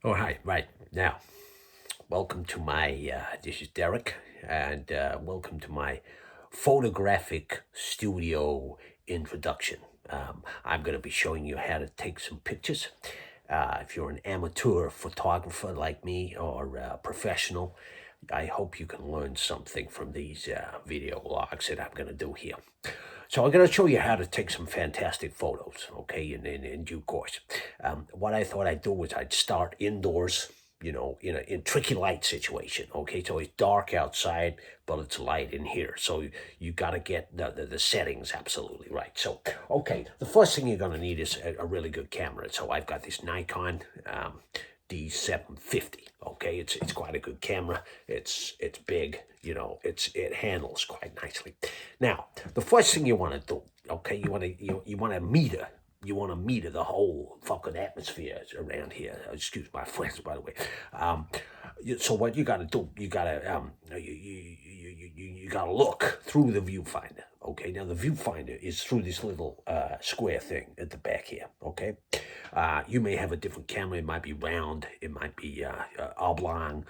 Oh, hi. Right. Now, welcome to my, this is Derek, and welcome to my photographic studio introduction. I'm going to be showing you how to take some pictures. If you're an amateur photographer like me or professional, I hope you can learn something from these video logs that I'm going to do here. So I'm going to show you how to take some fantastic photos, okay, in due course. What I thought I'd do was I'd start indoors, in tricky light situation, okay? So it's dark outside, but it's light in here. So you got to get the settings absolutely right. So, okay, the first thing you're going to need is a really good camera. So I've got this Nikon D750. Okay, it's quite a good camera. It's big. It handles quite nicely. Now, the first thing you want to do, okay, you want to meter. You want to meter the whole fucking atmosphere around here. Excuse my French, by the way. So what you got to do, you got to look through the viewfinder. Okay, now the viewfinder is through this little square thing at the back here. Okay, you may have a different camera. It might be round. It might be oblong.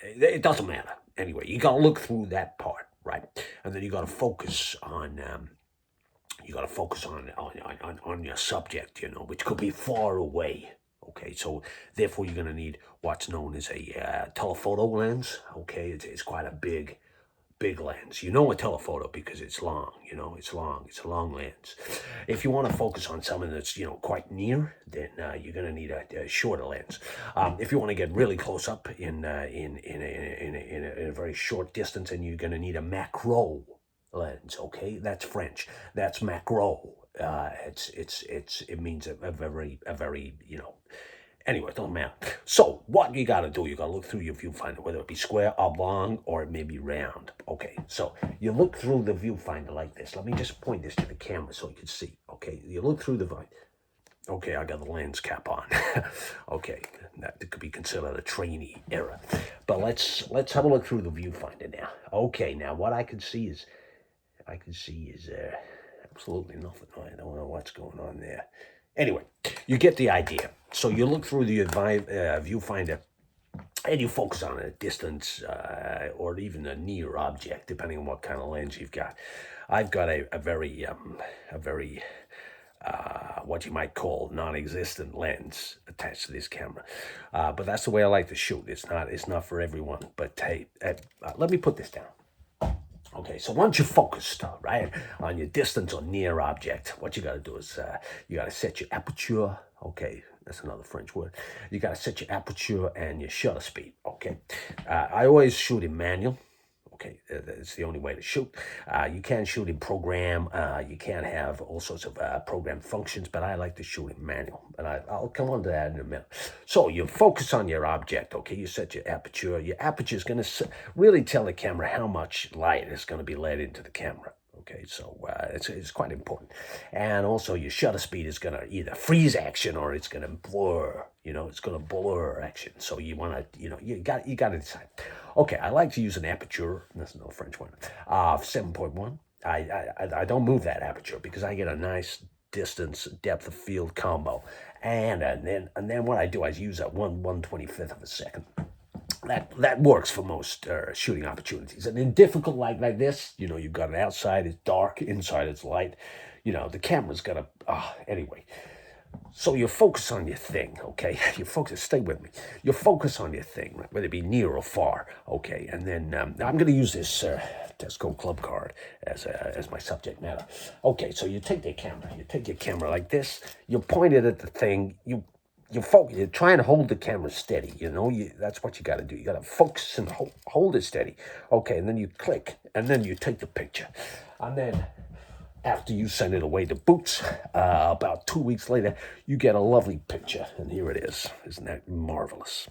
It doesn't matter. Anyway, you got to look through that part, right? And then you got to focus on. You got to focus on your subject, which could be far away. Okay, so therefore you're going to need what's known as a telephoto lens. Okay, it's quite a big lens. You know a telephoto because it's long, it's long. It's a long lens. If you want to focus on something that's, quite near, then you're going to need a shorter lens. If you want to get really close up in a very short distance, and you're going to need a macro lens. Okay, that's French. That's macro. It means a very Anyway, it don't matter. So what you got to do, you got to look through your viewfinder, whether it be square, oblong, or it may be round. Okay, so you look through the viewfinder like this. Let me just point this to the camera so you can see. Okay, you look through the viewfinder. Okay, I got the lens cap on. Okay, that could be considered a trainee error. But let's have a look through the viewfinder now. Okay, now what I can see is absolutely nothing. I don't know what's going on there. Anyway, you get the idea. So you look through the viewfinder and you focus on a distance or even a near object, depending on what kind of lens you've got. I've got a very what you might call non-existent lens attached to this camera, but that's the way I like to shoot. It's not for everyone. But hey, let me put this down. Okay, so once you're focused, right, on your distance or near object, what you got to do is you got to set your aperture. Okay, that's another French word. You got to set your aperture and your shutter speed. Okay, I always shoot in manual. Okay, it's the only way to shoot. You can shoot in program. You can have all sorts of program functions, but I like to shoot in manual. And I'll come on to that in a minute. So you focus on your object, okay? You set your aperture. Your aperture is going to really tell the camera how much light is going to be let into the camera. Okay, so it's quite important. And also your shutter speed is going to either freeze action or it's going to blur. It's going to blur action. So you want to, you got to decide. Okay, I like to use an aperture. That's no French one. 7.1. I don't move that aperture because I get a nice distance depth of field combo, and then what I do is use that 1/125th of a second. That works for most shooting opportunities. And in difficult light like this, you've got it outside, it's dark, inside it's light. The camera's got to, anyway. So you focus on your thing, okay? You focus, stay with me. You focus on your thing, right? Whether it be near or far, okay? And then I'm going to use this Tesco club card as my subject matter. Okay, so you take your camera like this, you point it at the thing, you focus, you're trying to hold the camera steady, that's what you got to do. You got to focus and hold it steady. Okay, and then you click, and then you take the picture. And then after you send it away to Boots, about 2 weeks later, you get a lovely picture. And here it is. Isn't that marvelous?